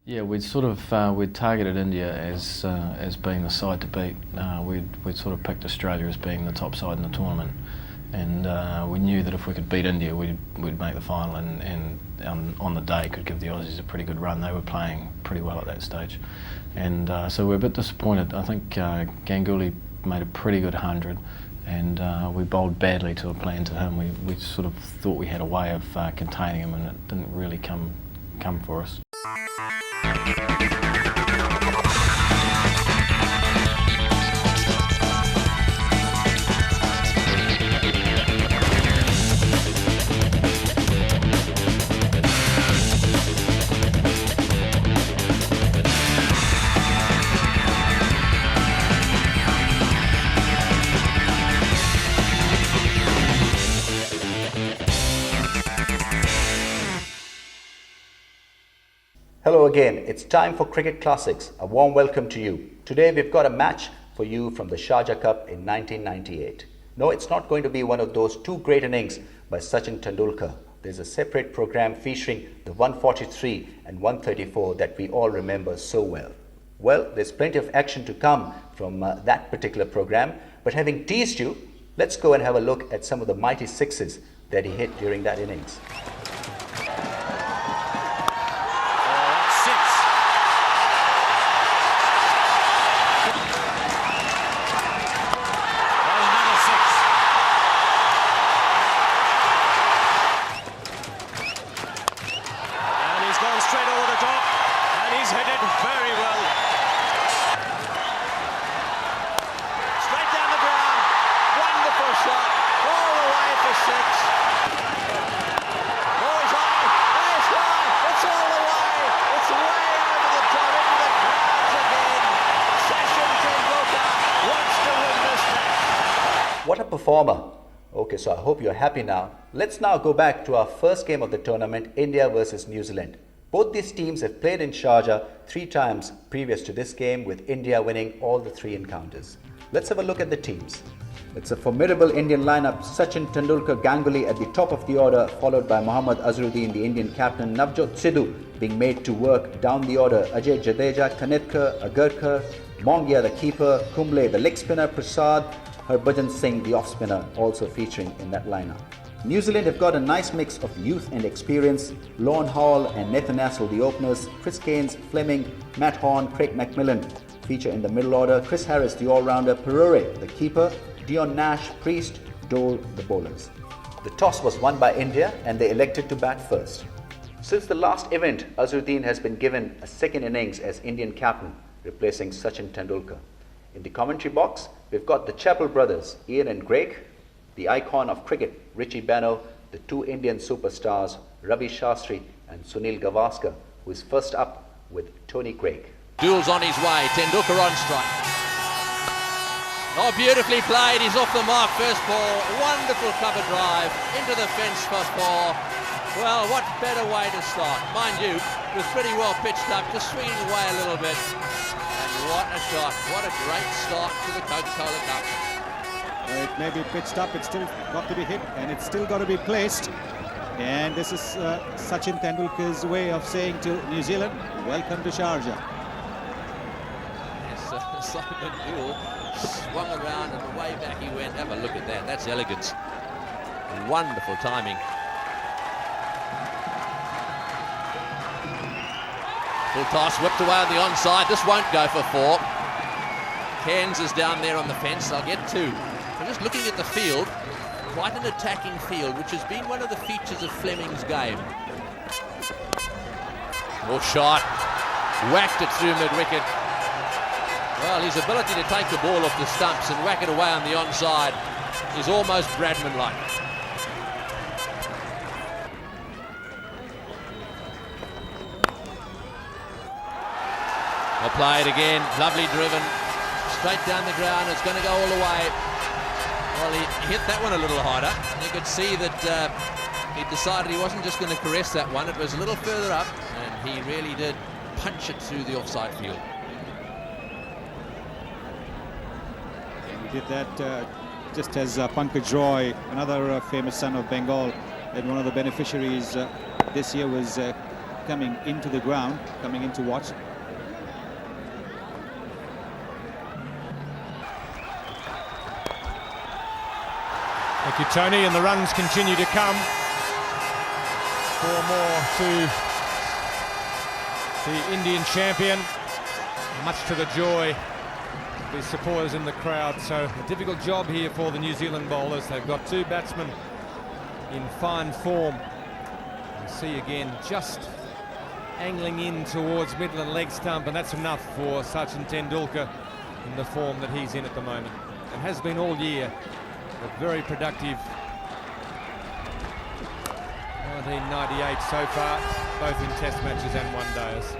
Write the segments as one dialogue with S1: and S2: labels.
S1: Yeah, we'd targeted India as being the side to beat. We'd sort of picked Australia as being the top side in the tournament, and we knew that if we could beat India, we'd make the final, and on the day could give the Aussies a pretty good run. They were playing pretty well at that stage, and so we're a bit disappointed. I think Ganguly made a pretty good 100, and we bowled badly to a plan to him. We sort of thought we had a way of containing him, and it didn't really come for us.
S2: Hello again, it's time for Cricket Classics. A warm welcome to you. Today we've got a match for you from the Sharjah Cup in 1998. No, it's not going to be one of those two great innings by Sachin Tendulkar. There's a separate program featuring the 143 and 134 that we all remember so well. Well, there's plenty of action to come from that particular program, but having teased you, let's go and have a look at some of the mighty sixes that he hit during that innings.
S3: Straight over the top, and he's hit it very well. Straight down the ground, wonderful shot, all the way for six. Oh, it's high, it's high, it's all the way, it's way over the top, into the crowds again. Sachin Tendulkar wants to win this match.
S2: What a performer. Okay, so I hope you're happy now. Let's now go back to our first game of the tournament, India versus New Zealand. Both these teams have played in Sharjah 3 times previous to this game, with India winning all the 3 encounters. Let's have a look at the teams. It's a formidable Indian lineup. Sachin Tendulkar, Ganguly at the top of the order, followed by Mohammad Azharuddin, the Indian captain, Navjot Sidhu being made to work down the order, Ajay Jadeja, Kanetkar, Agarkar, Mongia the keeper, Kumble the leg spinner, Prasad, Harbhajan Singh the off spinner also featuring in that lineup. New Zealand have got a nice mix of youth and experience. Lorne Hall and Nathan Astle the openers, Chris Keynes, Fleming, Matt Horn, Craig McMillan feature in the middle order, Chris Harris the all-rounder, Perore the keeper, Dion Nash, Priest, Dole the bowlers. The toss was won by India and they elected to bat first. Since the last event, Azharuddin has been given a second innings as Indian captain, replacing Sachin Tendulkar. In the commentary box, we've got the Chappell brothers, Ian and Greg, the icon of cricket, Richie Benaud, the 2 Indian superstars, Ravi Shastri and Sunil Gavaskar, who is first up with Tony Craig.
S4: Duel's on his way, Tendulkar on strike. Oh, beautifully played, he's off the mark, first ball, wonderful cover drive, into the fence for 4. Well, what better way to start? Mind you, it was pretty well pitched up, just swinging away a little bit. And what a shot, what a great start to the Coca-Cola Cup.
S5: It may be pitched up, it's still got to be hit, and it's still got to be placed. And this is Sachin Tendulkar's way of saying to New Zealand, welcome to Sharjah.
S4: Yes, Simon Duel swung around and way back he went. Have a look at that, that's elegance. Wonderful timing. Full toss, whipped away on the onside. This won't go for 4. Cairns is down there on the fence, I'll get 2. I'm just looking at the field, quite an attacking field, which has been one of the features of Fleming's game. Oh, shot. Whacked it through mid-wicket. Well, his ability to take the ball off the stumps and whack it away on the onside is almost Bradman-like. They'll play it again, lovely driven, straight down the ground, it's going to go all the way. Well, he hit that one a little harder. You could see that he decided he wasn't just going to caress that one, it was a little further up, and he really did punch it through the offside field.
S5: He did that just as Pankaj Roy, another famous son of Bengal, and one of the beneficiaries this year was coming into the ground, coming in to watch.
S6: Thank you, Tony, and the runs continue to come. 4 more to the Indian champion, much to the joy of the supporters in the crowd. So a difficult job here for the New Zealand bowlers. They've got 2 batsmen in fine form. You see again just angling in towards middle and leg stump, and that's enough for Sachin Tendulkar in the form that he's in at the moment, and has been all year. A very productive 1998 so far, both in test matches and one-dayers.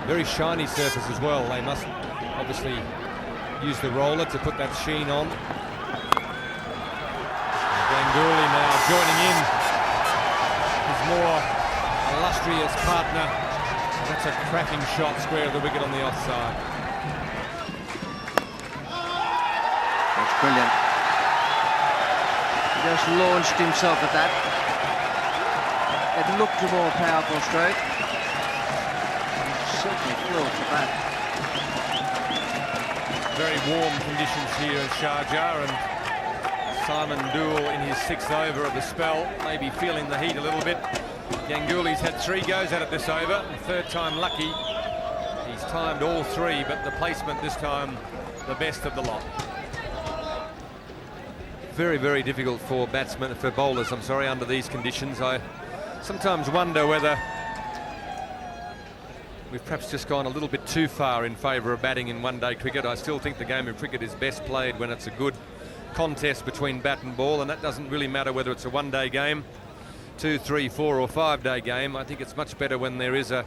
S6: Very shiny surface as well. They must obviously use the roller to put that sheen on. Ganguly now joining in his more illustrious partner. That's a cracking shot square of the wicket on the offside.
S7: That's brilliant. He just launched himself at that. It looked a more powerful stroke. Certainly flew off the bat.
S6: Very warm conditions here in Sharjah, and Simon Dewell in his 6th over of the spell, maybe feeling the heat a little bit. Ganguly's had 3 goes at it this over, the 3rd time lucky. He's timed all 3, but the placement this time the best of the lot. Very, very difficult for bowlers, under these conditions. I sometimes wonder whether we've perhaps just gone a little bit too far in favour of batting in one-day cricket. I still think the game of cricket is best played when it's a good contest between bat and ball, and that doesn't really matter whether it's a one-day game, 2, 3, 4 or 5-day game. I think it's much better when there is a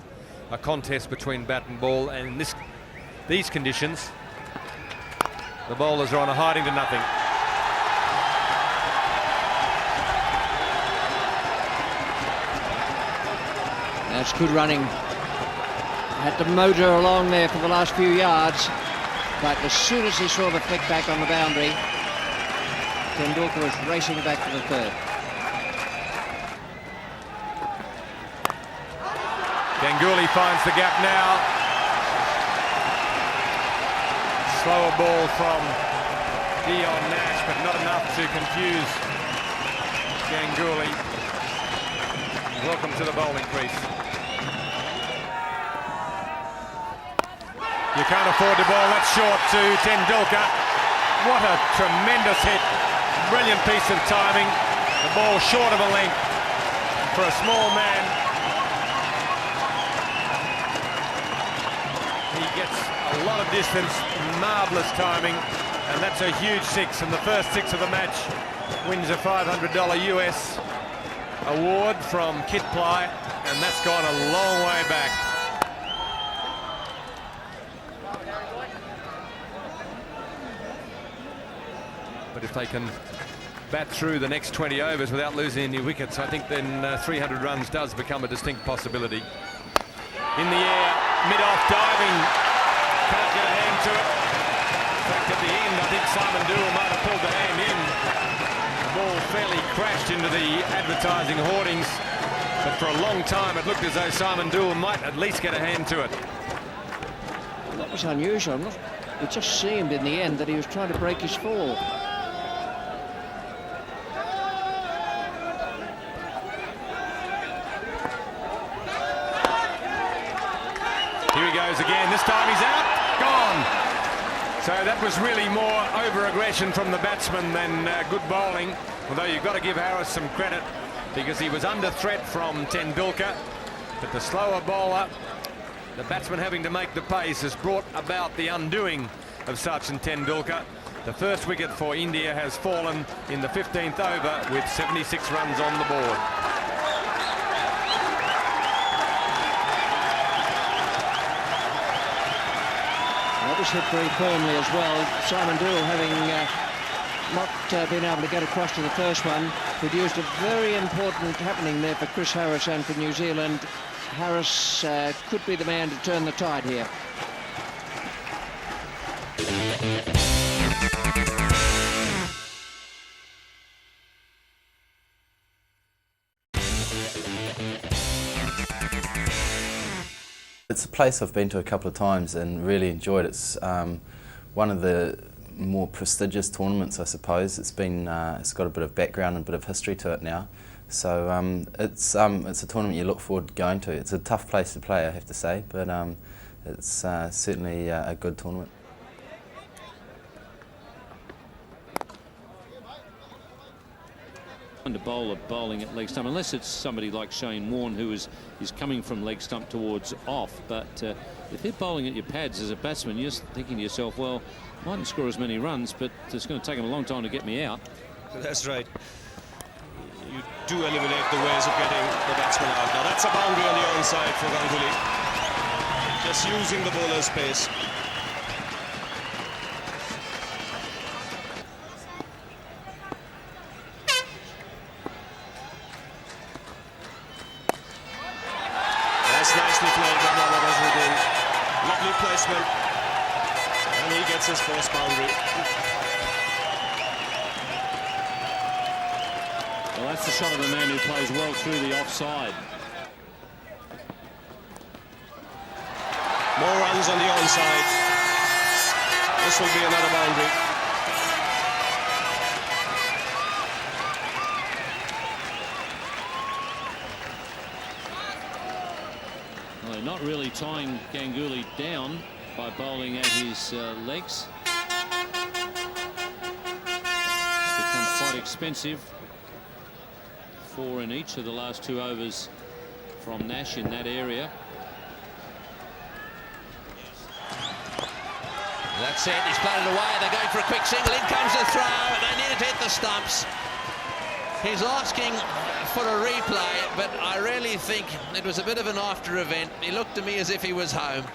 S6: contest between bat and ball, and in these conditions the bowlers are on a hiding to nothing.
S7: That's good running. Had to motor along there for the last few yards, but as soon as he saw the flick back on the boundary, Tendulkar was racing back to the 3rd.
S6: Ganguly finds the gap now. Slower ball from Dion Nash, but not enough to confuse Ganguly. Welcome to the bowling crease. You can't afford to bowl that short to Tendulkar. What a tremendous hit. Brilliant piece of timing. The ball short of a length for a small man. He gets a lot of distance, marvellous timing, and that's a huge 6, and the first 6 of the match wins a $500 US award from Kit Ply, and that's gone a long way back. But if they can bat through the next 20 overs without losing any wickets, I think then 300 runs does become a distinct possibility. In the air, mid-off diving, can't get a hand to it. In fact, at the end, I think Simon Dewell might have pulled the hand in. The ball fairly crashed into the advertising hoardings, but for a long time it looked as though Simon Dewell might at least get a hand to it.
S7: Well, that was unusual. It just seemed in the end that he was trying to break his fall.
S6: Here he goes again. This time he's out. Gone. So that was really more over-aggression from the batsman than good bowling. Although you've got to give Harris some credit because he was under threat from Tendulkar. But the slower bowler, the batsman having to make the pace, has brought about the undoing of Sachin Tendulkar. The first wicket for India has fallen in the 15th over with 76 runs on the board.
S7: That was hit very firmly as well. Simon Dewell, having not been able to get across to the first one, produced a very important happening there for Chris Harris and for New Zealand. Harris could be the man to turn the tide here.
S8: It's a place I've been to a couple of times and really enjoyed. It's one of the more prestigious tournaments, I suppose. It's got a bit of background and a bit of history to it now. So it's a tournament you look forward to going to. It's a tough place to play, I have to say, but it's certainly a good tournament.
S9: To bowl a bowling at leg stump, unless it's somebody like Shane Warne who is coming from leg stump towards off. But if they're bowling at your pads as a batsman, you're thinking to yourself, well, I mightn't score as many runs, but it's going to take them a long time to get me out.
S10: That's right. You do eliminate the ways of getting the batsman out. Now that's a boundary on the onside for Ganguly. Just using the bowler's pace. That's nicely played by Mohammad Azharuddin. Lovely placement. And he gets his first boundary.
S9: Well, that's the shot of the man who plays well through the offside.
S10: More runs on the onside. This will be another boundary.
S9: Well, they're not really tying Ganguly down by bowling at his legs. It's become quite expensive. 4 in each of the last 2 overs from Nash in that area.
S4: That's it, he's played it away, they're going for a quick single, in comes the throw, and they need it to hit the stumps. He's asking for a replay, but I really think it was a bit of an after event. He looked to me as if he was home.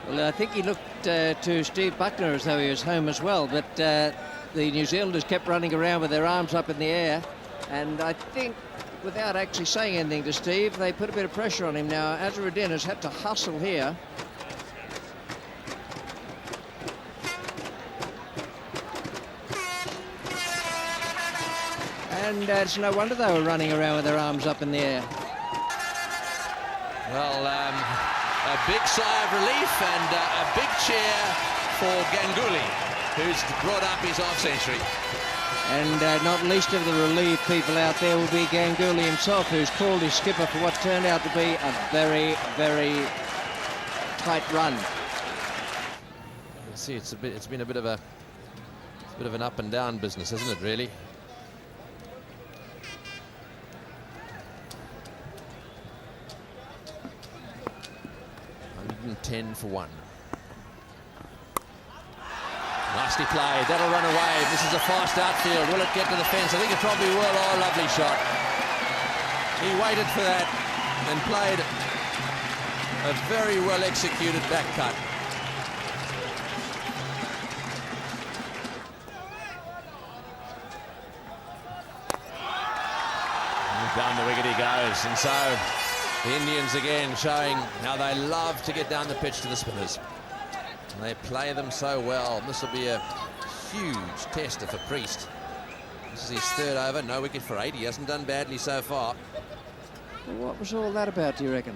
S7: Well, I think he looked to Steve Buckner as though he was home as well, but the New Zealanders kept running around with their arms up in the air, and I think, without actually saying anything to Steve, they put a bit of pressure on him. Now, Azharuddin has had to hustle here. And it's no wonder they were running around with their arms up in the air.
S4: Well, a big sigh of relief and a big cheer for Ganguly, who's brought up his half-century.
S7: And not least of the relieved people out there will be Ganguly himself, who's called his skipper for what turned out to be a very, very tight run.
S4: You see, it's been a bit of an up and down business, isn't it, really? 110 for 1. Nicely played. That'll run away. This is a fast outfield. Will it get to the fence? I think it probably will. Oh, lovely shot. He waited for that and played a very well executed back cut. And down the wicket he goes. And so the Indians again showing how they love to get down the pitch to the spinners. And they play them so well. This will be a huge tester for Priest. This is his 3rd over, no wicket for 8. He hasn't done badly so far.
S7: Well, what was all that about, do you reckon?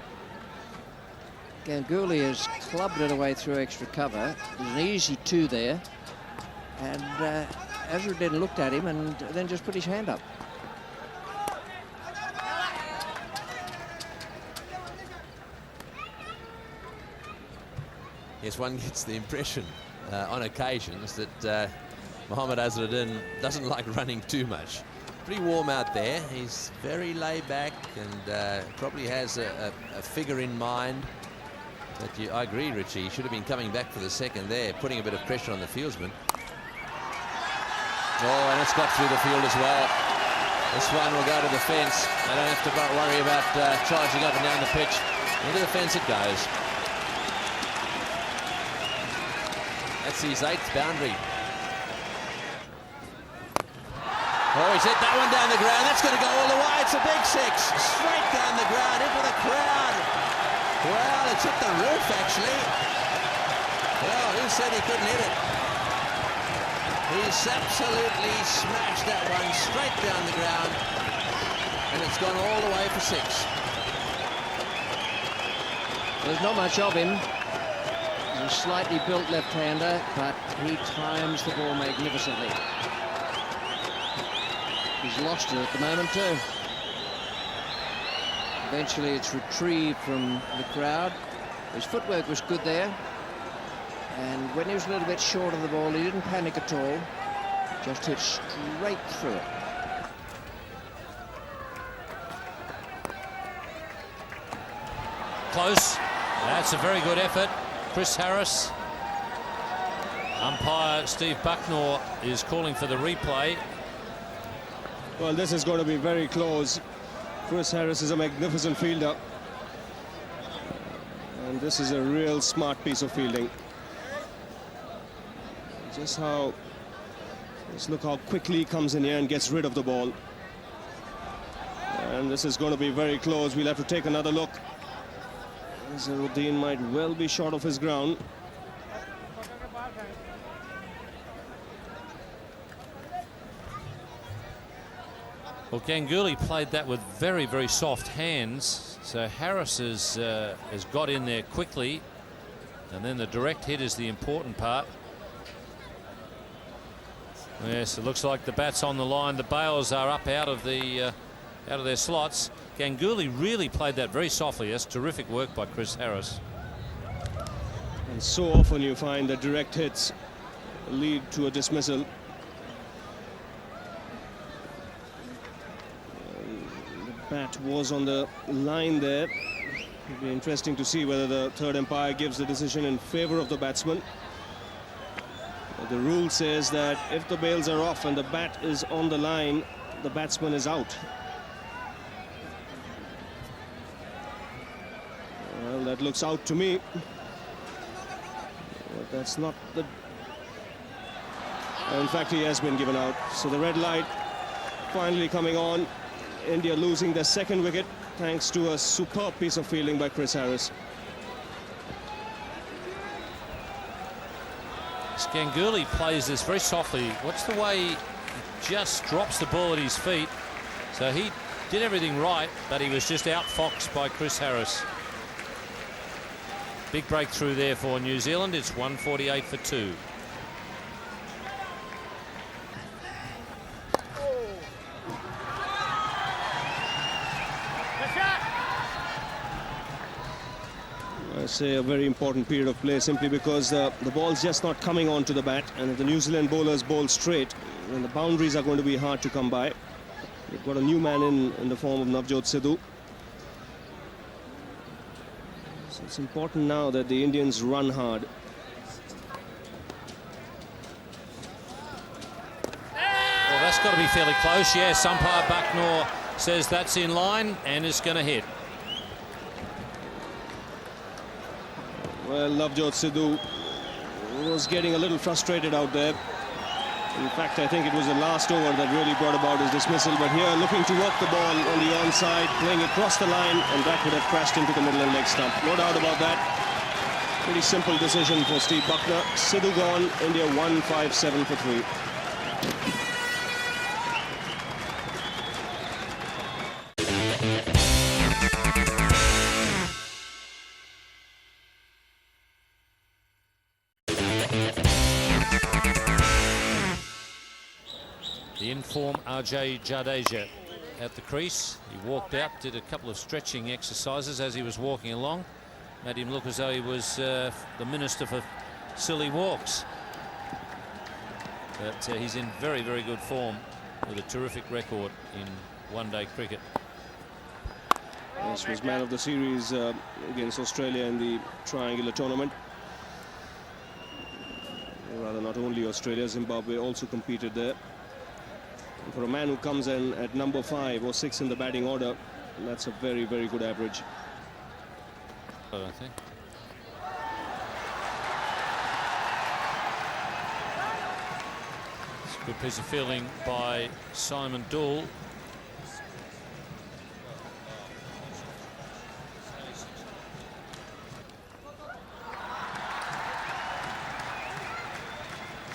S7: Ganguly has clubbed it away through extra cover. There's an easy 2 there. And Azharuddin looked at him and then just put his hand up.
S4: Yes, one gets the impression on occasions that Mohammad Azharuddin doesn't like running too much. Pretty warm out there. He's very laid back and probably has a figure in mind. But I agree, Richie. He should have been coming back for the second there, putting a bit of pressure on the fieldsman. Oh, and it's got through the field as well. This one will go to the fence. They don't have to worry about charging up and down the pitch. Into the fence it goes. That's his 8th boundary. Oh, he's hit that one down the ground. That's going to go all the way. It's a big 6. Straight down the ground, into the crowd. Well, it's hit the roof, actually. Well, who said he couldn't hit it? He's absolutely smashed that one straight down the ground. And it's gone all the way for 6.
S7: There's not much of him. He's a slightly built left-hander, but he times the ball magnificently. He's lost it at the moment too. Eventually it's retrieved from the crowd. His footwork was good there. And when he was a little bit short of the ball, he didn't panic at all. Just hit straight through it.
S9: Close. That's a very good effort. Chris Harris. Umpire Steve Bucknor is calling for the replay.
S10: Well, this is going to be very close. Chris Harris is a magnificent fielder. And this is a real smart piece of fielding. Just look how quickly he comes in here and gets rid of the ball. And this is going to be very close. We'll have to take another look. Zaruddin might well be short of his ground.
S9: Well, Ganguly played that with very, very soft hands. So Harris has got in there quickly. And then the direct hit is the important part. Yes, it looks like the bat's on the line. The bails are up out of their slots. Ganguly really played that very softly. That's terrific work by Chris Harris.
S10: And so often you find that direct hits lead to a dismissal. The bat was on the line there. It'll be interesting to see whether the third umpire gives the decision in favor of the batsman. The rule says that if the bails are off and the bat is on the line, the batsman is out. Well, that looks out to me. But that's not the... In fact, he has been given out. So the red light finally coming on. India losing their second wicket thanks to a superb piece of fielding by Chris Harris.
S9: Ganguly plays this very softly. Watch the way he just drops the ball at his feet. So he did everything right, but he was just outfoxed by Chris Harris. Big breakthrough there for New Zealand. It's 148 for 2.
S10: I say a very important period of play simply because the ball's just not coming onto the bat, and if the New Zealand bowlers bowl straight, then the boundaries are going to be hard to come by. They've got a new man in the form of Navjot Sidhu. So it's important now that the Indians run hard.
S9: Well, that's got to be fairly close. Yes, umpire Bucknor says that's in line and it's going to hit.
S10: Well, Navjot Sidhu was getting a little frustrated out there. In fact, I think it was the last over that really brought about his dismissal. But here, looking to work the ball on the onside, playing across the line, and that would have crashed into the middle and leg stump. No doubt about that. Pretty simple decision for Steve Bucknor. Sidhu gone, India 157 for 3.
S9: The in-form Ajay Jadeja at the crease. He walked out, did a couple of stretching exercises as he was walking along. Made him look as though he was the minister for silly walks. But he's in very, very good form with a terrific record in one-day cricket.
S10: This was man of the series against Australia in the triangular tournament. Rather, not only Australia, Zimbabwe also competed there. And for a man who comes in at number 5 or 6 in the batting order, that's a very, very good average.
S9: I think. It's a good piece of fielding by Simon Doull.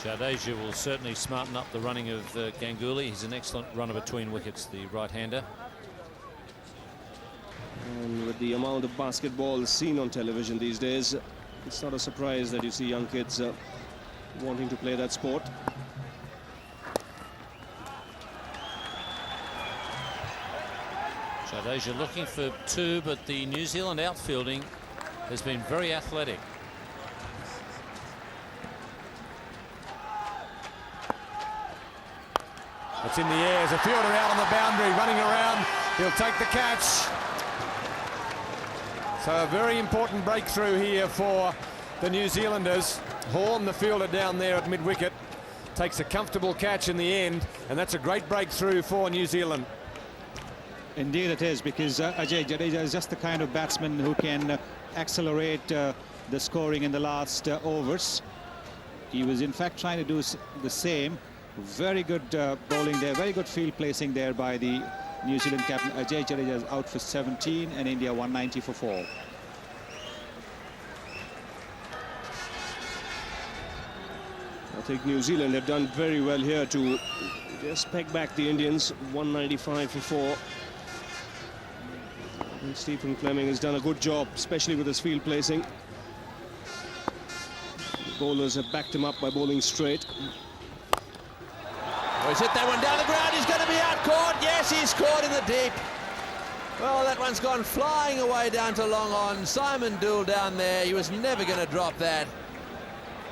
S9: Jadeja will certainly smarten up the running of Ganguly. He's an excellent runner between wickets, the right-hander.
S10: And with the amount of basketball seen on television these days, it's not a surprise that you see young kids wanting to play that sport.
S9: So those you're looking for two, but the New Zealand outfielding has been very athletic.
S6: It's in the air. There's a fielder out on the boundary, running around. He'll take the catch. So a very important breakthrough here for the New Zealanders. Horn, the fielder down there at mid-wicket, takes a comfortable catch in the end, and that's a great breakthrough for New Zealand.
S5: Indeed it is, because Ajay Jadeja is just the kind of batsman who can accelerate the scoring in the last overs. He was in fact trying to do the same. Very good bowling there, very good field placing there by the New Zealand captain. Ajay Jadeja is out for 17 and India 190 for 4.
S10: I think New Zealand have done very well here to just peg back the Indians. 195 for 4. And Stephen Fleming has done a good job, especially with his field placing. The bowlers have backed him up by bowling straight.
S4: Oh, he's hit that one down the ground. He's going to be out caught. Yes, he's caught in the deep. Well, that one's gone flying away down to long on. Simon Doull down there. He was never going to drop that.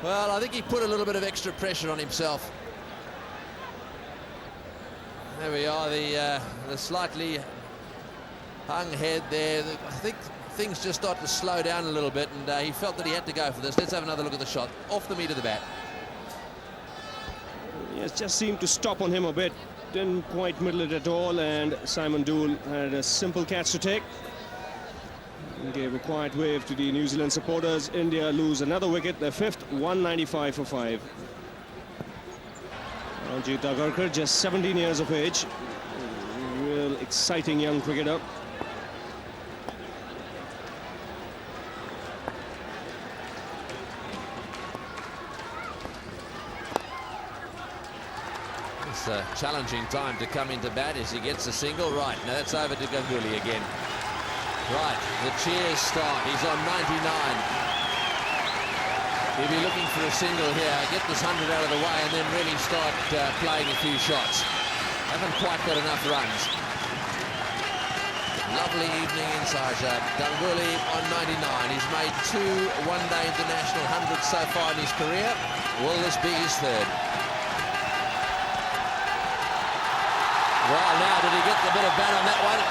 S4: Well, I think he put a little bit of extra pressure on himself. There we are, the slightly hung head there. I think things just started to slow down a little bit, and he felt that he had to go for this. Let's have another look at the shot. Off the meat of the bat.
S10: Yes, just seemed to stop on him a bit. Didn't quite middle it at all, and Simon Doull had a simple catch to take. He gave a quiet wave to the New Zealand supporters. India lose another wicket, their 5th, 195 for 5. Ranjit Agarkar, just 17 years of age. Real exciting young cricketer.
S4: It's a challenging time to come into bat as he gets a single. Right, now that's over to Ganguly again. Right, the cheers start. He's on 99. He'll be looking for a single here, get this 100 out of the way and then really start playing a few shots. Haven't quite got enough runs. Lovely evening in Sharjah. Ganguly on 99. He's made 2 one-day international 100s so far in his career. Will this be his 3rd? Well, now did he get the bit of bat on that one?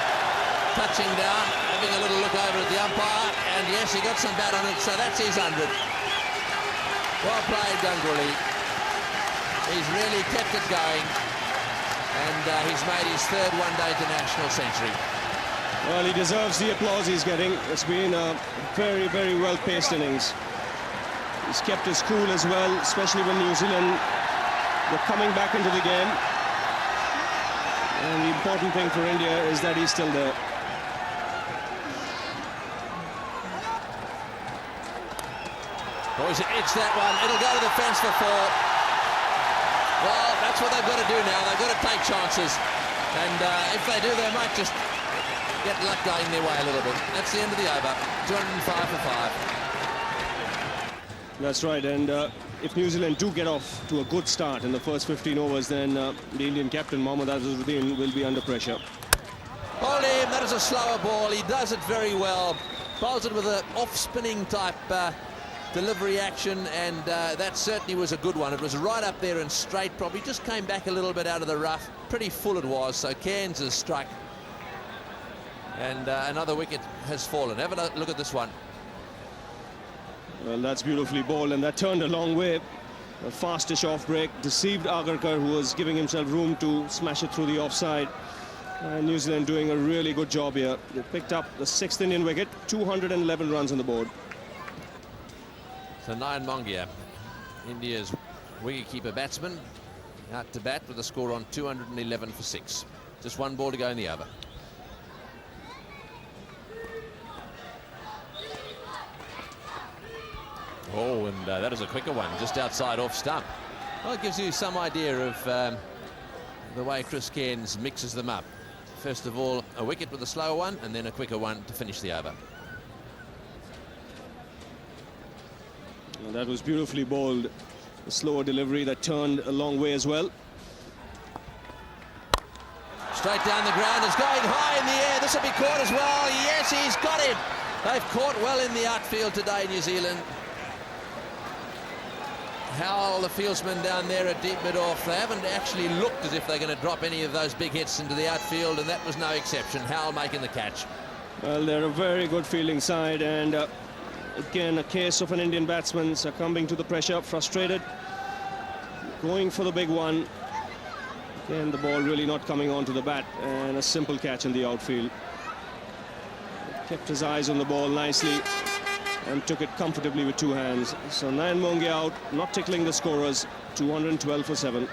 S4: Touching down, having a little look over at the umpire, and yes, he got some bat on it, so that's his 100. Well played, Ganguly. He's really kept it going, and he's made his 3rd one-day international century.
S10: Well, he deserves the applause he's getting. It's been a very, very well-paced innings. He's kept his cool as well, especially when New Zealand were coming back into the game. And the important thing for India is that he's still there.
S4: Boys, it's that one. It'll go to the fence for 4. Well, that's what they've got to do now. They've got to take chances. And if they do, they might just get luck going their way a little bit. That's the end of the over. 205 for 5.
S10: That's right. And if New Zealand do get off to a good start in the first 15 overs, then the Indian captain, Mohammad Azharuddin, will be under pressure.
S4: Hold him. That is a slower ball. He does it very well. Bowls it with an off-spinning type delivery action, and that certainly was a good one. It was right up there and straight, probably just came back a little bit out of the rough. Pretty full it was, so Cairns has struck. And another wicket has fallen. Have a look at this one.
S10: Well, that's beautifully bowled, and that turned a long way. A fastish off break, deceived Agarkar, who was giving himself room to smash it through the offside. And New Zealand doing a really good job here. They picked up the 6th Indian wicket, 211 runs on the board.
S4: So Nayan Mongia, India's wicketkeeper batsman, out to bat with a score on 211 for 6. Just one ball to go in the over. Oh, and that is a quicker one, just outside off stump. Well, it gives you some idea of the way Chris Cairns mixes them up. First of all, a wicket with a slower one, and then a quicker one to finish the over.
S10: And that was beautifully bowled. A slower delivery that turned a long way as well.
S4: Straight down the ground, it's going high in the air. This will be caught as well. Yes, he's got him. They've caught well in the outfield today, New Zealand. Howell, the fieldsman down there at deep mid-off, they haven't actually looked as if they're going to drop any of those big hits into the outfield, and that was no exception. Howell making the catch.
S10: Well, they're a very good fielding side, and again, a case of an Indian batsman succumbing to the pressure, frustrated, going for the big one. Again, the ball really not coming onto the bat, and a simple catch in the outfield. Kept his eyes on the ball nicely and took it comfortably with two hands. So Nayan Mongia out, not tickling the scorers, 212 for 7.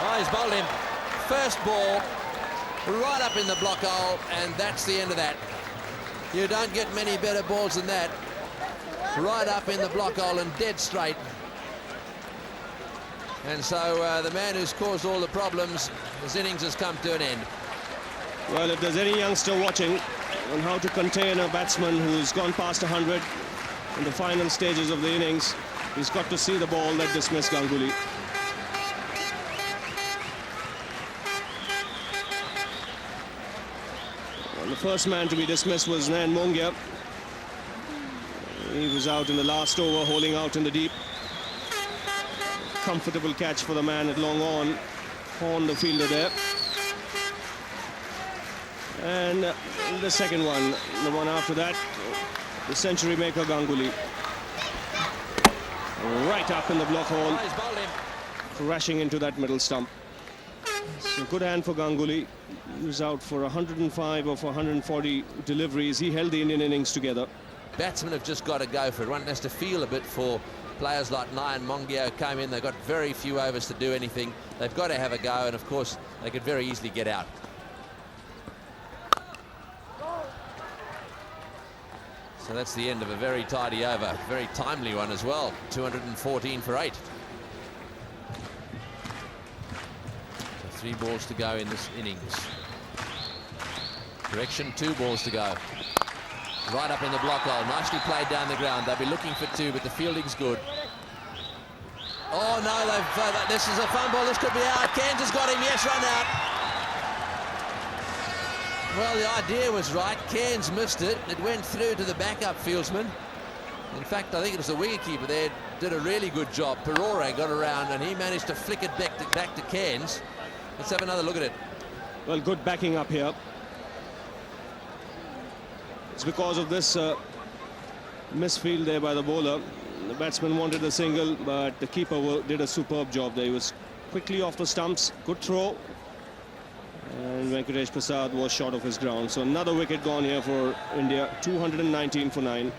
S4: Oh, he's bowled him. First ball, right up in the block hole, and that's the end of that. You don't get many better balls than that. Right up in the block hole and dead straight. And so the man who's caused all the problems, his innings has come to an end.
S10: Well, if there's any youngster watching on how to contain a batsman who's gone past 100 in the final stages of the innings, he's got to see the ball that dismissed Ganguly. Well, the first man to be dismissed was Nayan Mongia. He was out in the last over, holding out in the deep. Comfortable catch for the man at long on. Horn, the fielder there. And the second one, the one after that, the century maker Ganguly. Right up in the block hole, crashing into that middle stump. So good hand for Ganguly. He was out for 105 or for 140 deliveries. He held the Indian innings together.
S4: Batsmen have just got to go for it. One has to feel a bit for players like Nayan Mongia came in. They've got very few overs to do anything. They've got to have a go, and of course they could very easily get out. So that's the end of a very tidy over, very timely one as well. 214 for 8. So 3 balls to go in this innings. Direction, 2 balls to go. Right up in the block hole, nicely played down the ground. They'll be looking for 2, but the fielding's good. Oh no, this is a fumble. This could be out. Cairns has got him. Yes, run out. Well, the idea was right. Cairns missed it. It went through to the backup fieldsman. In fact, I think it was the wicketkeeper there did a really good job. Perora got around and he managed to flick it back to Cairns. Let's have another look at it.
S10: Well, good backing up here. It's because of this misfield there by the bowler. The batsman wanted a single, but the keeper did a superb job there. He was quickly off the stumps, good throw. And Venkatesh Prasad was short of his ground. So another wicket gone here for India, 219 for 9.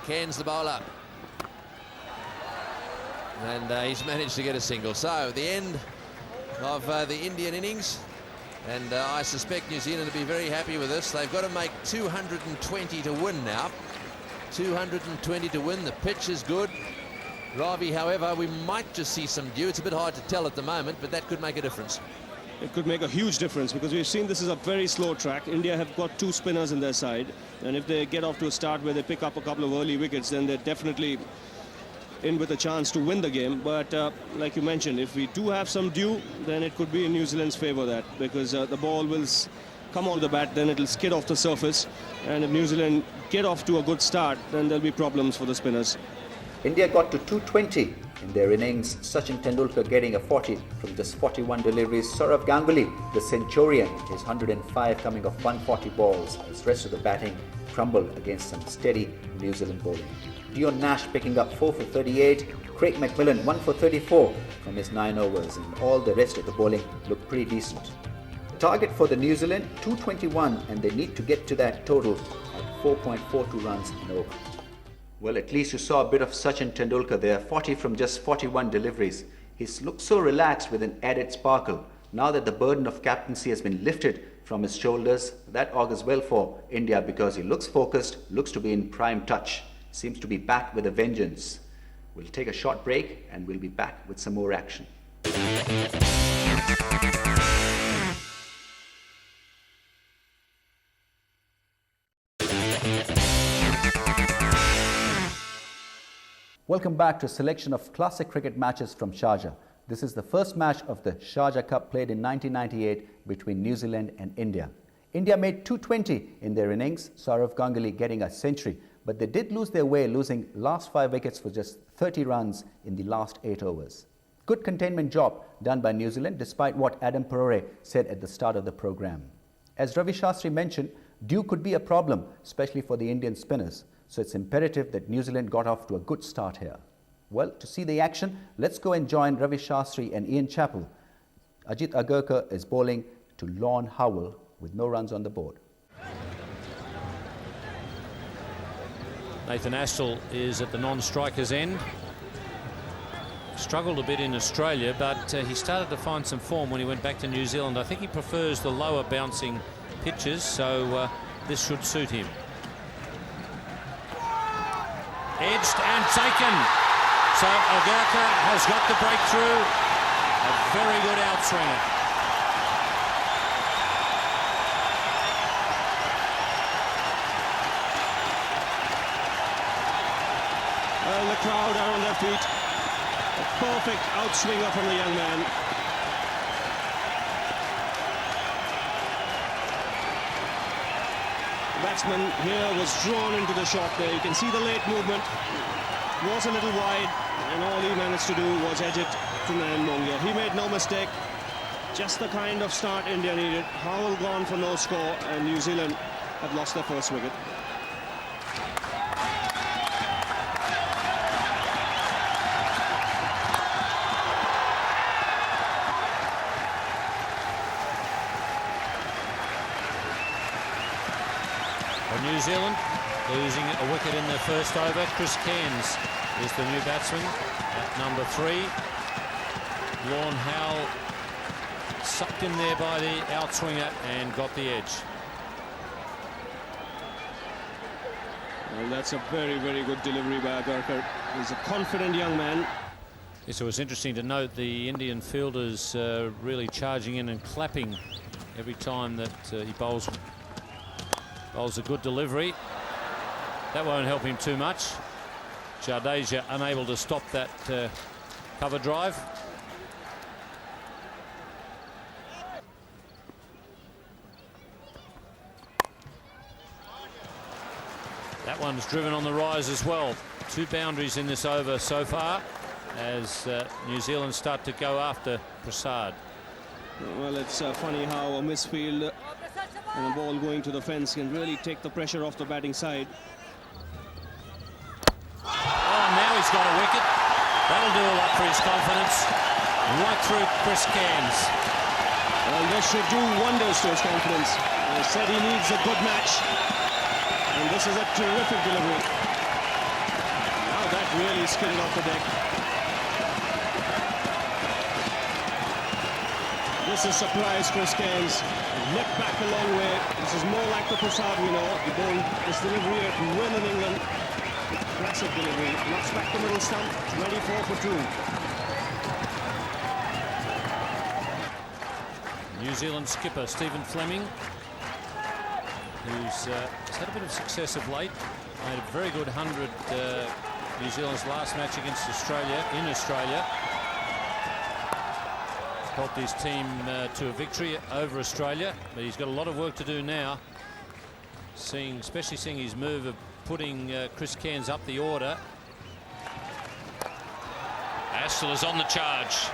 S4: Cairns the bowler. And he's managed to get a single. So the end of the Indian innings. And I suspect New Zealand will be very happy with this. They've got to make 220 to win now. 220 to win. The pitch is good. Ravi, however, we might just see some dew. It's a bit hard to tell at the moment, but that could make a difference.
S10: It could make a huge difference because we've seen this is a very slow track. India have got 2 spinners in their side. And if they get off to a start where they pick up a couple of early wickets, then they're definitely in with a chance to win the game. But like you mentioned, if we do have some dew, then it could be in New Zealand's favour, that because the ball will come off the bat, then it'll skid off the surface, and if New Zealand get off to a good start, then there'll be problems for the spinners.
S2: India got to 220 in their innings. Sachin Tendulkar getting a 40 from just 41 deliveries. Sourav Ganguly, the centurion, his 105 coming off 140 balls. His rest of the batting crumbled against some steady New Zealand bowling. Dion Nash picking up 4 for 38. Craig McMillan 1 for 34 from his 9 overs, and all the rest of the bowling looked pretty decent. The target for the New Zealand 221, and they need to get to that total at 4.42 runs in over. Well, at least you saw a bit of Sachin Tendulkar there, 40 from just 41 deliveries. He looks so relaxed with an added sparkle. Now that the burden of captaincy has been lifted from his shoulders, that augurs well for India because he looks focused, looks to be in prime touch, seems to be back with a vengeance. We'll take a short break and we'll be back with some more action. Welcome back to a selection of classic cricket matches from Sharjah. This is the first match of the Sharjah Cup played in 1998 between New Zealand and India. India made 220 in their innings, Sourav Ganguly getting a century, but they did lose their way, losing last 5 wickets for just 30 runs in the last 8 overs. Good containment job done by New Zealand despite what Adam Perore said at the start of the program. As Ravi Shastri mentioned, dew could be a problem, especially for the Indian spinners. So it's imperative that New Zealand got off to a good start here. Well, to see the action, let's go and join Ravi Shastri and Ian Chappell. Ajit Agarkar is bowling to Lorne Howell with no runs on the board.
S9: Nathan Astle is at the non-striker's end. Struggled a bit in Australia, but he started to find some form when he went back to New Zealand. I think he prefers the lower bouncing pitches, so this should suit him. Edged and taken. So Agarkar has got the breakthrough. A very good outswinger.
S10: Well, the crowd are on their feet. A perfect outswinger from the young man. The batsman here was drawn into the shot there. You can see the late movement. Was a little wide, and all he managed to do was edge it to Nayan Mongia. He made no mistake. Just the kind of start India needed. Howell gone for no score, and New Zealand had lost their first wicket.
S9: New Zealand losing a wicket in their first over. Chris Cairns is the new batsman at number 3. Lorne Howell sucked in there by the outswinger and got the edge.
S10: Well, that's a very, very good delivery by Agarkar. He's a confident young man.
S9: Yes, it was interesting to note the Indian fielders really charging in and clapping every time that he bowls a good delivery. That won't help him too much. Jadeja unable to stop that cover drive. That one's driven on the rise as well. 2 boundaries in this over so far as New Zealand start to go after Prasad.
S10: Well, it's funny how a misfield and a ball going to the fence can really take the pressure off the batting side.
S9: Oh, now he's got a wicket. That'll do a lot for his confidence. Right through Chris Cairns.
S10: Well, this should do wonders to his confidence. He said he needs a good match. And this is a terrific delivery. Now that really skidded off the deck. This is surprise Chris Cairns. Leapt back a long way. This is more like the Prasad we know. He bowled this delivery at will in England. Classic delivery. Knocks back the middle stump. 24 for 2.
S9: New Zealand skipper Stephen Fleming, who's had a bit of success of late. Made a very good 100 New Zealand's last match against Australia in Australia. Helped his team to a victory over Australia, but he's got a lot of work to do now. Especially seeing his move of putting Chris Cairns up the order. Astle is on the charge.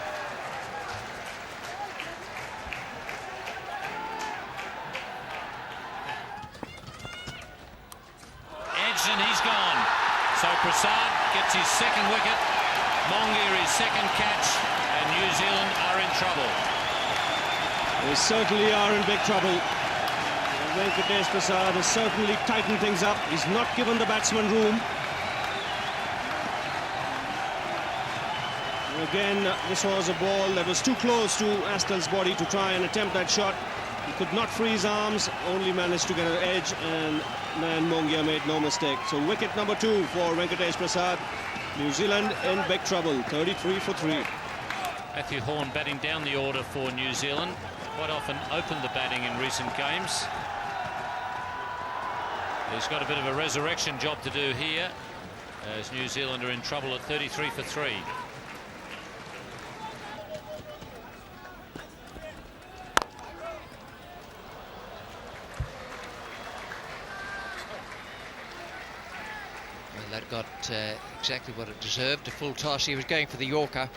S9: Edged and he's gone. So Prasad gets his second wicket. Mongia his second catch, and New Zealand are in trouble.
S10: They certainly are in big trouble. Venkatesh Prasad has certainly tightened things up. He's not given the batsman room. Again, this was a ball that was too close to Astel's body to try and attempt that shot. He could not free his arms, only managed to get an edge, and man Mongia made no mistake. So wicket number 2 for Venkatesh Prasad. New Zealand in big trouble, 33 for 3.
S9: Matthew Horn batting down the order for New Zealand. Quite often opened the batting in recent games. He's got a bit of a resurrection job to do here, as New Zealand are in trouble at 33 for 3.
S7: That got exactly what it deserved, a full toss. He was going for the Yorker,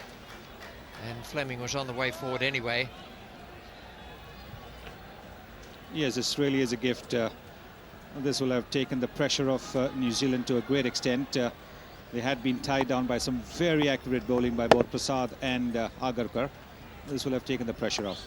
S7: and Fleming was on the way forward anyway.
S5: Yes, this really is a gift. This will have taken the pressure off New Zealand to a great extent. They had been tied down by some very accurate bowling by both Prasad and Agarkar. This will have taken the pressure off.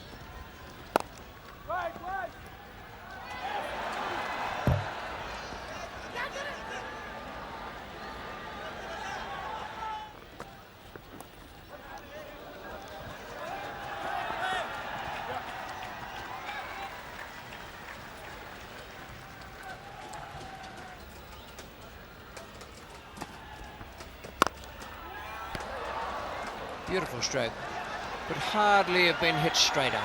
S7: Beautiful stroke, but hardly have been hit straighter.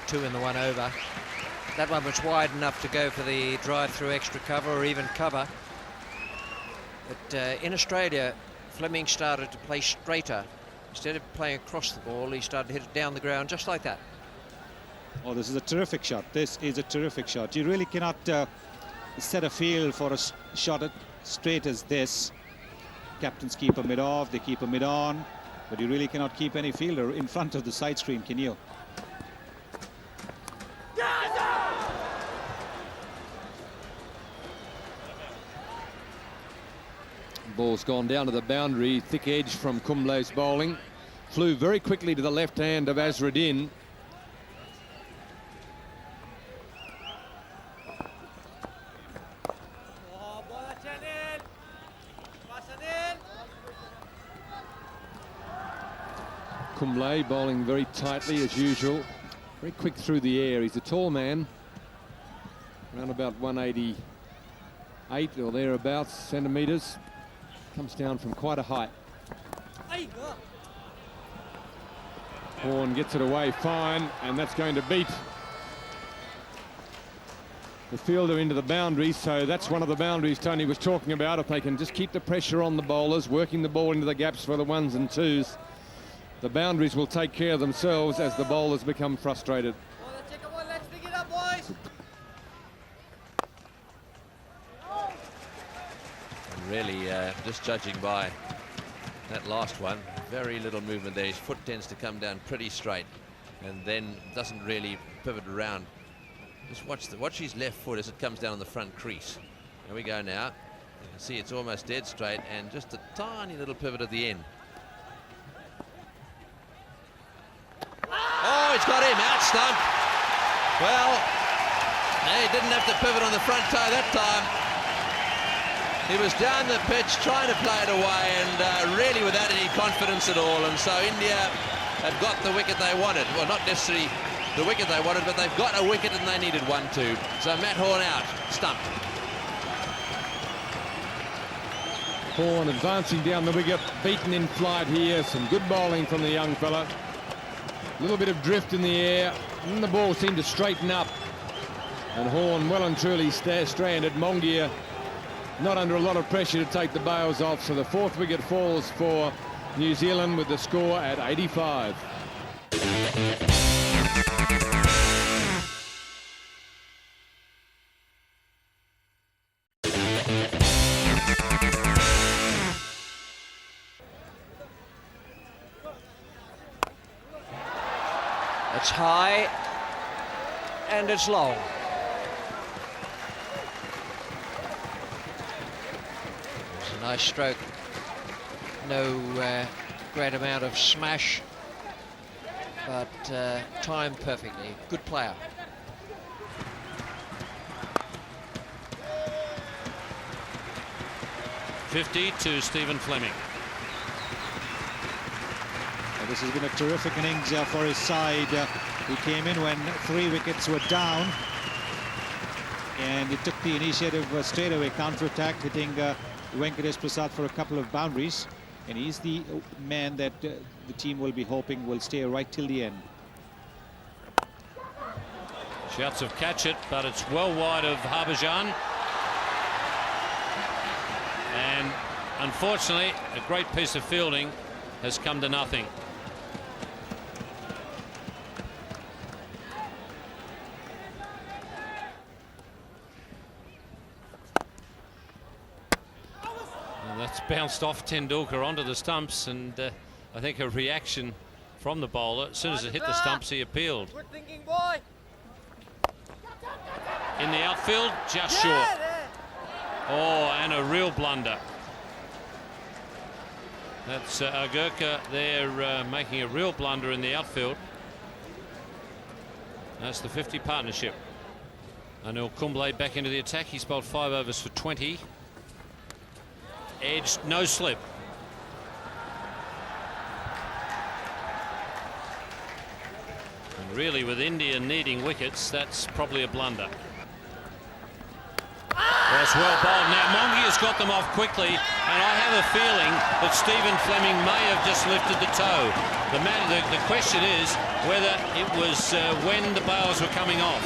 S7: Two in the one over. That one was wide enough to go for the drive through extra cover or even cover. But in Australia, Fleming started to play straighter. Instead of playing across the ball, he started to hit it down the ground just like that.
S5: Oh, this is a terrific shot. This is a terrific shot. You really cannot set a field for a shot as straight as this. Captains keep a mid-off, they keep a mid-on, but you really cannot keep any fielder in front of the side screen, can you?
S6: Ball's gone down to the boundary, thick edge from Kumble's bowling. Flew very quickly to the left hand of Azruddin. Kumble bowling very tightly as usual, very quick through the air. He's a tall man, around about 188 or thereabouts centimetres. Comes down from quite a height. Horn gets it away fine, and that's going to beat the fielder into the boundary. So that's one of the boundaries Tony was talking about. If they can just keep the pressure on the bowlers, working the ball into the gaps for the ones and twos, the boundaries will take care of themselves as the bowlers become frustrated.
S4: Really, just judging by that last one, very little movement there. His foot tends to come down pretty straight and then doesn't really pivot around. Just watch his left foot as it comes down on the front crease. Here we go now. You can see it's almost dead straight and just a tiny little pivot at the end. Oh, he's got him out stump. Well, he didn't have to pivot on the front toe that time. He was down the pitch trying to play it away and really without any confidence at all. And so India have got the wicket they wanted. Well, not necessarily the wicket they wanted, but they've got a wicket and they needed one too. So Matt Horn out, stumped.
S6: Horn advancing down the wicket, beaten in flight here. Some good bowling from the young fella. A little bit of drift in the air, and the ball seemed to straighten up. And Horn well and truly stranded. Mongia not under a lot of pressure to take the bails off, so the fourth wicket falls for New Zealand with the score at 85.
S7: It's high and it's long. It's a nice stroke. No great amount of smash. but timed perfectly. Good player.
S9: .50 to Stephen Fleming.
S5: This has been a terrific innings for his side. He came in when 3 wickets were down, and he took the initiative straight away, counter-attack, hitting Venkatesh Prasad for a couple of boundaries, and he's the man that the team will be hoping will stay right till the end.
S9: Shouts of catch it, but it's well wide of Harbhajan. And unfortunately, a great piece of fielding has come to nothing. And that's bounced off Tendulkar onto the stumps, and I think a reaction from the bowler. As soon as it hit the stumps, he appealed.
S3: Good thinking, boy.
S9: In the outfield, just short. Oh, and a real blunder. That's Agurka there making a real blunder in the outfield. That's the 50 partnership. Anil Kumble back into the attack. He's bowled 5 overs for 20. Edged, no slip. And really, with India needing wickets, that's probably a blunder. That's well bowled. Now Mongia's got them off quickly, and I have a feeling that Stephen Fleming may have just lifted the toe. The question is whether it was when the bails were coming off.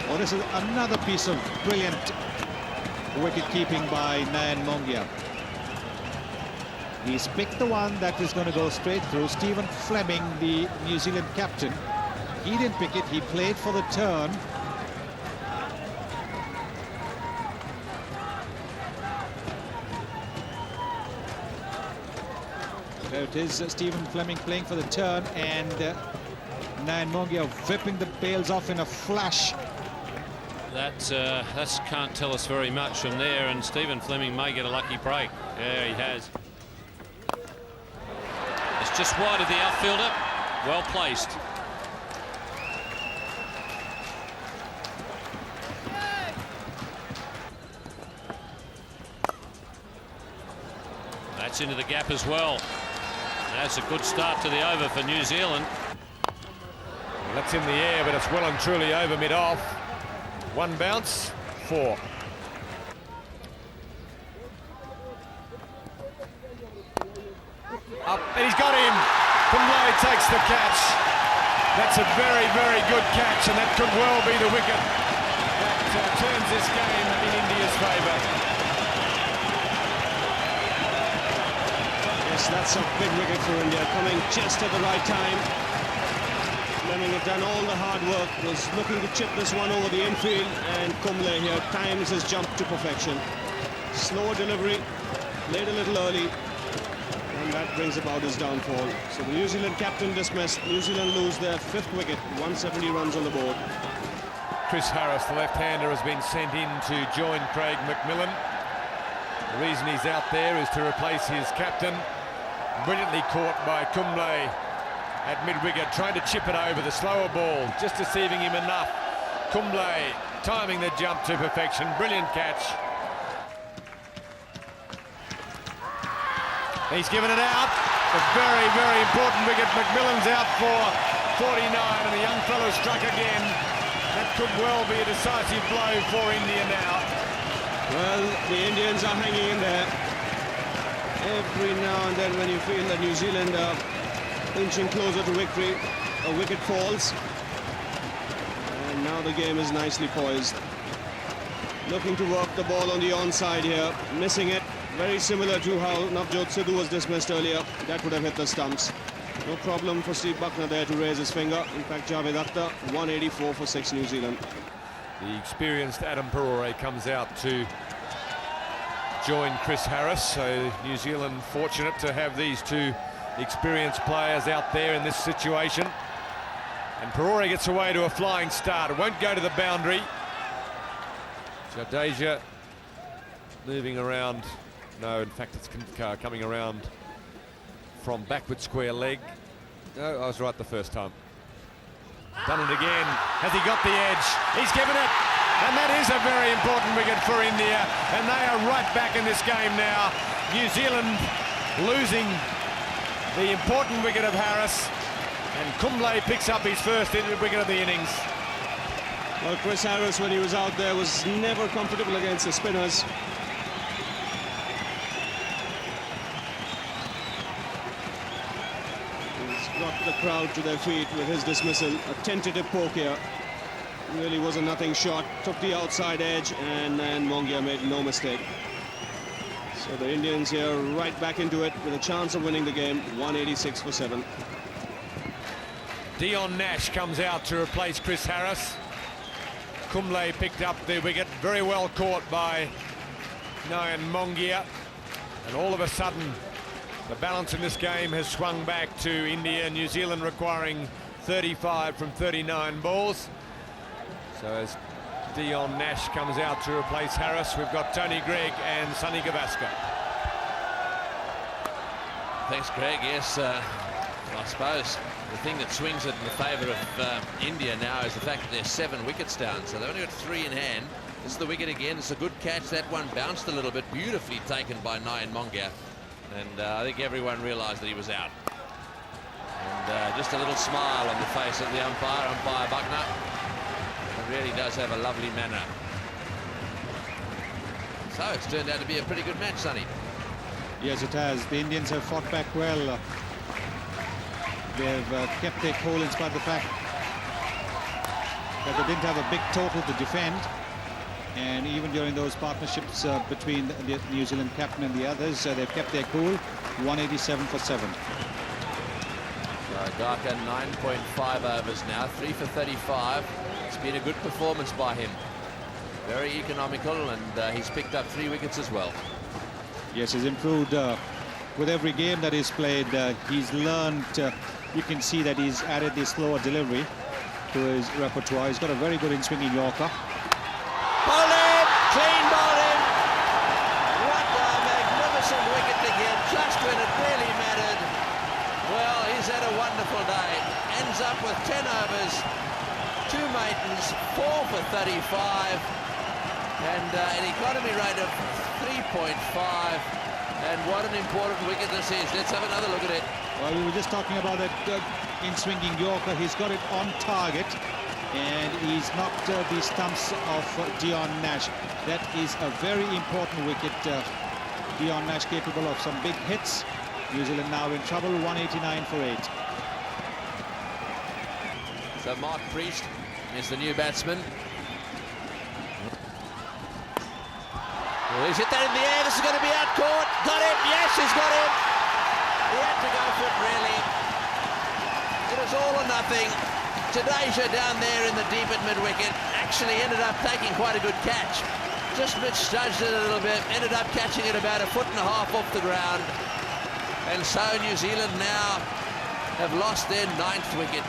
S5: Well, this is another piece of brilliant wicket keeping by Nayan Mongia. He's picked the one that is going to go straight through. Stephen Fleming, the New Zealand captain, he didn't pick it. He played for the turn. There it is, Stephen Fleming playing for the turn, and Nayan Mongia whipping the bails off in a flash.
S9: That can't tell us very much from there, and Stephen Fleming may get a lucky break. Yeah, he has. It's just wide of the outfielder. Well placed. That's into the gap as well. That's a good start to the over for New Zealand.
S6: Well, that's in the air, but it's well and truly over mid-off. 1 bounce, 4. Up, and he's got him. Kumble takes the catch. That's a very, very good catch, and that could well be the wicket that turns this game in India's favour.
S10: Yes, that's a big wicket for India, coming just at the right time. Fleming had done all the hard work, was looking to chip this one over the infield, and Kumble here times his jump to perfection. Slow delivery, played a little early, and that brings about his downfall. So the New Zealand captain dismissed. New Zealand lose their 5th wicket, 170 runs on the board.
S6: Chris Harris, the left-hander, has been sent in to join Craig McMillan. The reason he's out there is to replace his captain. Brilliantly caught by Kumble at mid-wicket, trying to chip it over the slower ball, just deceiving him enough. Kumble timing the jump to perfection. Brilliant catch. He's given it out. A very, very important wicket. McMillan's out for 49, and the young fellow struck again. That could well be a decisive blow for India now.
S10: Well, the Indians are hanging in there. Every now and then when you feel that New Zealand are inching closer to victory, a wicket falls. And now the game is nicely poised. Looking to work the ball on the onside here, missing it. Very similar to how Navjot Sidhu was dismissed earlier. That would have hit the stumps. No problem for Steve Buckner there to raise his finger. In fact, Javed Akhtar, 184 for 6 New Zealand.
S6: The experienced Adam Perore comes out to join Chris Harris. So New Zealand fortunate to have these 2 experienced players out there in this situation. And Perore gets away to a flying start. It won't go to the boundary. Jadeja moving around. No, in fact, it's coming around from backward square leg. No, I was right the first time. Done it again. Has he got the edge? He's given it. And that is a very important wicket for India. And they are right back in this game now. New Zealand losing the important wicket of Harris. And Kumble picks up his first wicket of the innings.
S10: Well, Chris Harris, when he was out there, was never comfortable against the spinners. He's got the crowd to their feet with his dismissal. A tentative poke here. Really was a nothing shot. Took the outside edge, and then Mongia made no mistake. So the Indians here right back into it with a chance of winning the game. 186 for 7.
S6: Dion Nash comes out to replace Chris Harris. Kumble picked up the wicket, very well caught by Nayan Mongia. And all of a sudden, the balance in this game has swung back to India. New Zealand requiring 35 from 39 balls. So as Dion Nash comes out to replace Harris, we've got Tony Greig and Sonny Gavaskar.
S4: Thanks, Greg. Yes, I suppose the thing that swings it in the favour of India now is the fact that they're 7 wickets down, so they've only got 3 in hand. This is the wicket again. It's a good catch. That one bounced a little bit, beautifully taken by Nayan Mongia, and I think everyone realised that he was out. And just a little smile on the face of the umpire Buckner. He really does have a lovely manner. So it's turned out to be a pretty good match, Sonny.
S5: Yes, it has. The Indians have fought back well. They've kept their cool in spite of the fact that they didn't have a big total to defend. And even during those partnerships between the New Zealand captain and the others, they've kept their cool. 187 for 7.
S4: Dhaka 9.5 overs now, 3 for 35. It's been a good performance by him. Very economical, and he's picked up 3 wickets as well.
S5: Yes, he's improved with every game that he's played. He's learned, you can see that he's added the slower delivery to his repertoire. He's got a very good in-swinging Yorker.
S4: Bowled him! Clean bowled him! What a magnificent wicket to get just when it really mattered. Well, he's had a wonderful day. Ends up with 10 overs, 2 maidens, 4 for 35, and an economy rate of 3.5. And what an important wicket this is. Let's have another look at it.
S5: Well, we were just talking about that in-swinging Yorker. He's got it on target, and he's knocked the stumps of Dion Nash. That is a very important wicket. Dion Nash capable of some big hits. New Zealand now in trouble, 189 for 8.
S4: So Mark Priest is the new batsman. Well, he's hit that in the air. This is going to be out caught. Got him. Yes, he's got him. He had to go for it, really. It was all or nothing. Jadeja down there in the deep at mid-wicket actually ended up taking quite a good catch. Just misjudged it a little bit. Ended up catching it about 1.5 feet off the ground. And so New Zealand now have lost their 9th wicket.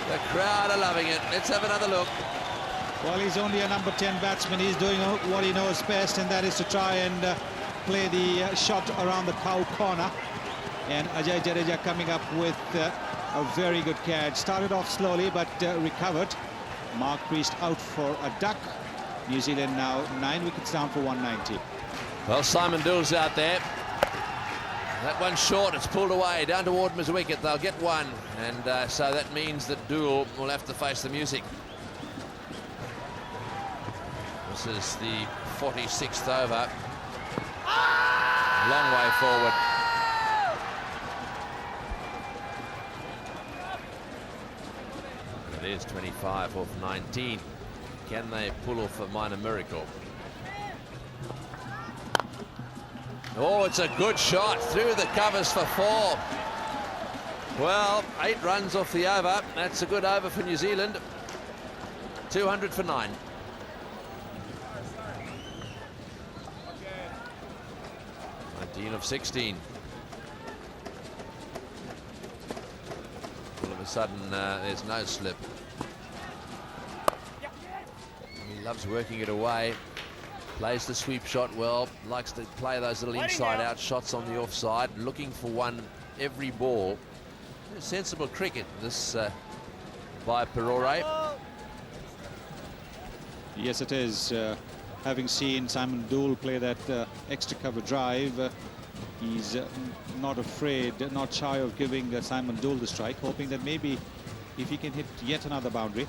S4: The crowd are loving it. Let's have another look.
S5: Well, he's only a number 10 batsman. He's doing what he knows best, and that is to try and play the shot around the cow corner. And Ajay Jadeja coming up with a very good catch. Started off slowly, but recovered. Mark Priest out for a duck. New Zealand now 9 wickets down for 190.
S4: Well, Simon Doole's out there. That one's short. It's pulled away down toward his wicket. They'll get one, and so that means that Doole will have to face the music. This is the 46th over. Long way forward. It is 25 off 19. Can they pull off a minor miracle? Oh, it's a good shot through the covers for 4. Well, 8 runs off the over. That's a good over for New Zealand. 200 for 9. 19 of 16. All of a sudden, there's no slip. He loves working it away. Plays the sweep shot well. Likes to play those little inside-out shots on the offside. Looking for one every ball. Sensible cricket, this by Perore.
S5: Yes, it is. Having seen Simon Dool play that extra cover drive, he's not afraid, not shy of giving Simon Dool the strike, hoping that maybe if he can hit yet another boundary.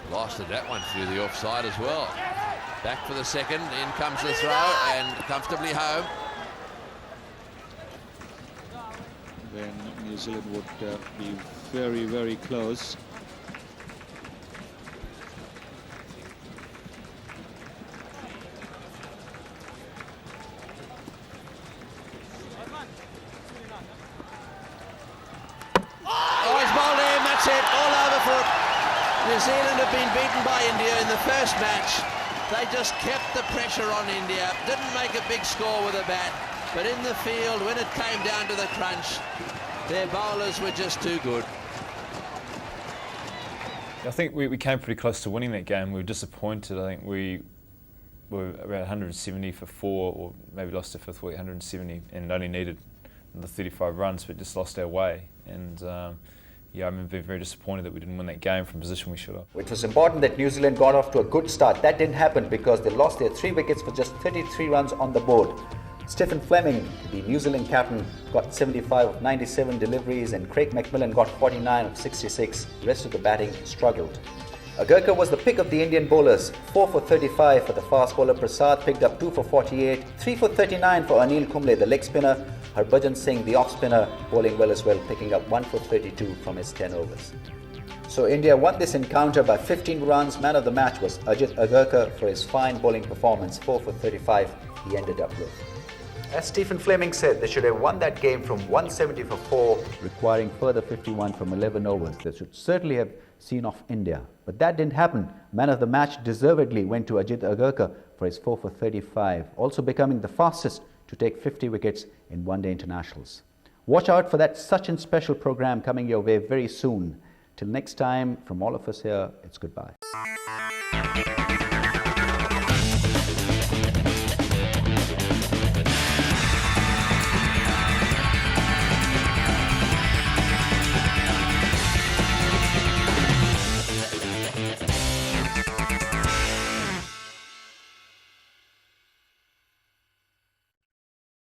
S4: Blasted that one through the offside as well. Back for the second, in comes the throw and comfortably home.
S5: Then New Zealand would be very, very close.
S4: Oh, he's bowled in, that's it, all over for New Zealand have been beaten by India in the first match. They just kept the pressure on India, didn't make a big score with a bat, but in the field, when it came down to the crunch, their bowlers were just too good.
S11: I think we came pretty close to winning that game. We were disappointed. I think we were around 170 for 4, or maybe lost our fifth wicket, 170, and only needed the 35 runs, but just lost our way. And yeah, I'm very disappointed that we didn't win that game from a position we should have.
S2: It was important that New Zealand got off to a good start. That didn't happen because they lost their 3 wickets for just 33 runs on the board. Stephen Fleming, the New Zealand captain, got 75 of 97 deliveries, and Craig McMillan got 49 of 66. The rest of the batting struggled. Agarkar was the pick of the Indian bowlers. 4 for 35 for the fast bowler. Prasad picked up 2 for 48, 3 for 39 for Anil Kumble, the leg spinner. Harbhajan Singh, the off spinner, bowling well as well, picking up 1 for 32 from his 10 overs. So India won this encounter by 15 runs. Man of the match was Ajit Agarkar for his fine bowling performance. 4 for 35 he ended up with. As Stephen Fleming said, they should have won that game from 170 for 4, requiring further 51 from 11 overs. They should certainly have seen off India. But that didn't happen. Man of the match deservedly went to Ajit Agarkar for his 4 for 35, also becoming the fastest to take 50 wickets in one-day internationals. Watch out for that Sachin special program coming your way very soon. Till next time, from all of us here, it's goodbye.